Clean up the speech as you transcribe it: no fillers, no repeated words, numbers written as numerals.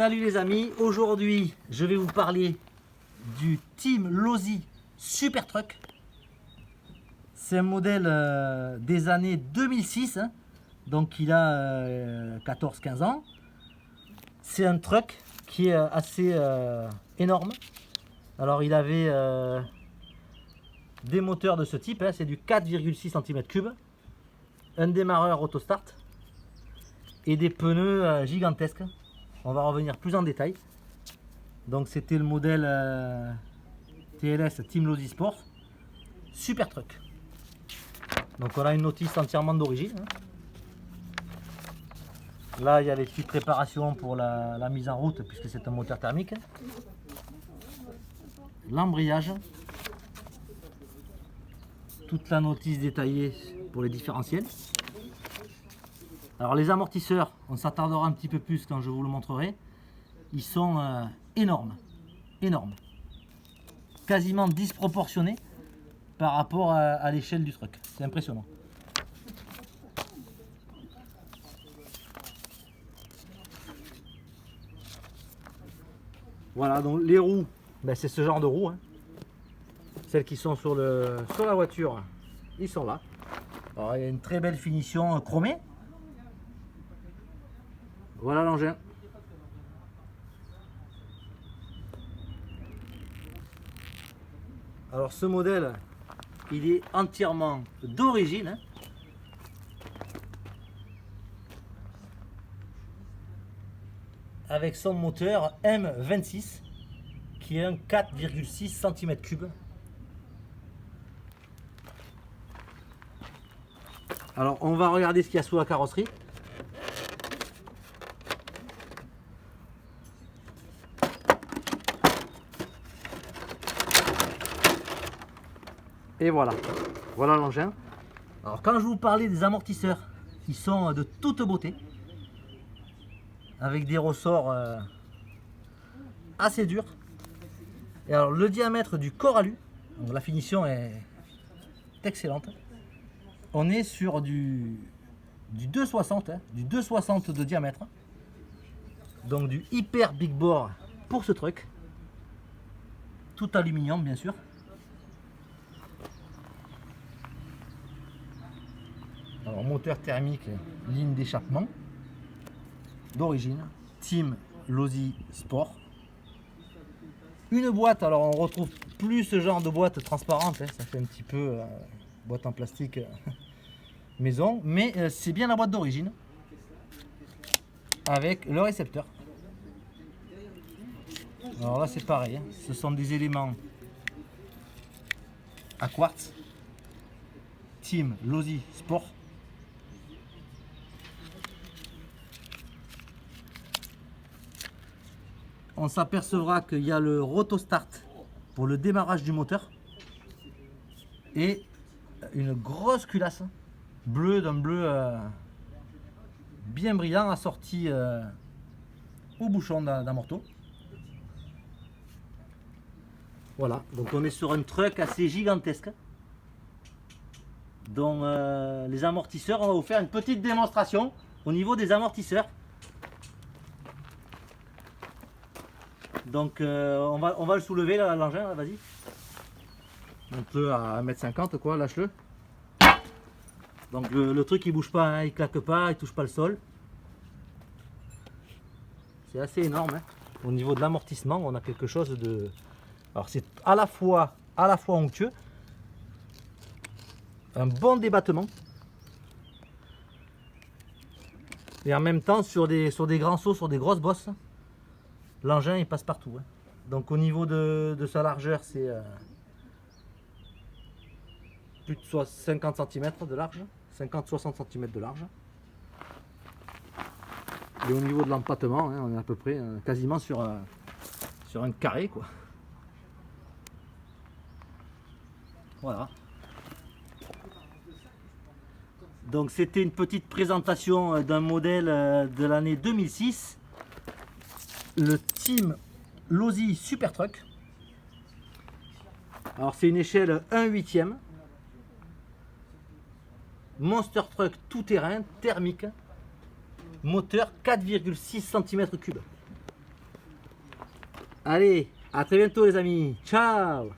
Salut les amis, aujourd'hui je vais vous parler du Team Losi Super Truck. C'est un modèle des années 2006, hein, donc il a 14-15 ans. C'est un truck qui est assez énorme. Alors il avait des moteurs de ce type, hein, c'est du 4,6 cm3, un démarreur autostart et des pneus gigantesques. On va revenir plus en détail. Donc c'était le modèle TLS Team Losi Sport Super Truck. Donc on a une notice entièrement d'origine. Là il y a les petites préparations pour la mise en route puisque c'est un moteur thermique. L'embrayage. Toute la notice détaillée pour les différentiels. Alors les amortisseurs, on s'attardera un petit peu plus quand je vous le montrerai. Ils sont énormes, énormes. Quasiment disproportionnés par rapport à l'échelle du truck. C'est impressionnant. Voilà, donc les roues, ben c'est ce genre de roues. Hein. Celles qui sont sur la voiture, ils sont là. Alors, il y a une très belle finition chromée. Voilà l'engin. Alors ce modèle, il est entièrement d'origine. Hein. Avec son moteur M26 qui est un 4,6 cm3. Alors on va regarder ce qu'il y a sous la carrosserie. Et voilà, voilà l'engin. Alors quand je vous parlais des amortisseurs, ils sont de toute beauté, avec des ressorts assez durs. Et alors le diamètre du corps alu, donc la finition est excellente. On est sur du 260, hein, du 260 de diamètre. Donc du hyper big bore pour ce truck. Tout aluminium bien sûr. Alors moteur thermique, ligne d'échappement d'origine, Team Losi Sport. Une boîte, alors on retrouve plus ce genre de boîte transparente, hein, ça fait un petit peu boîte en plastique maison, mais c'est bien la boîte d'origine avec le récepteur. Alors là c'est pareil, hein, ce sont des éléments à quartz, Team Losi Sport. On s'apercevra qu'il y a le rotostart pour le démarrage du moteur et une grosse culasse bleue d'un bleu bien brillant assorti au bouchon d'un morteau. Voilà, donc on est sur un truck assez gigantesque dont les amortisseurs, on va vous faire une petite démonstration au niveau des amortisseurs. Donc on va le soulever l'engin, vas-y. Monte-le à 1,50 m quoi, lâche-le. Donc le truc il bouge pas, hein, il claque pas, il touche pas le sol. C'est assez énorme. Hein. Au niveau de l'amortissement, on a quelque chose de... Alors c'est à la fois onctueux, un bon débattement. Et en même temps sur des grands sauts, sur des grosses bosses. L'engin il passe partout. Hein. Donc au niveau de sa largeur, c'est plus de 50 cm de large, 50-60 cm de large. Et au niveau de l'empattement, hein, on est à peu près quasiment sur un carré quoi. Voilà. Donc c'était une petite présentation d'un modèle de l'année 2006. Le Team Losi Super Truck. Alors c'est une échelle 1/8. Monster Truck tout-terrain, thermique. Moteur 4,6 cm3. Allez, à très bientôt les amis. Ciao.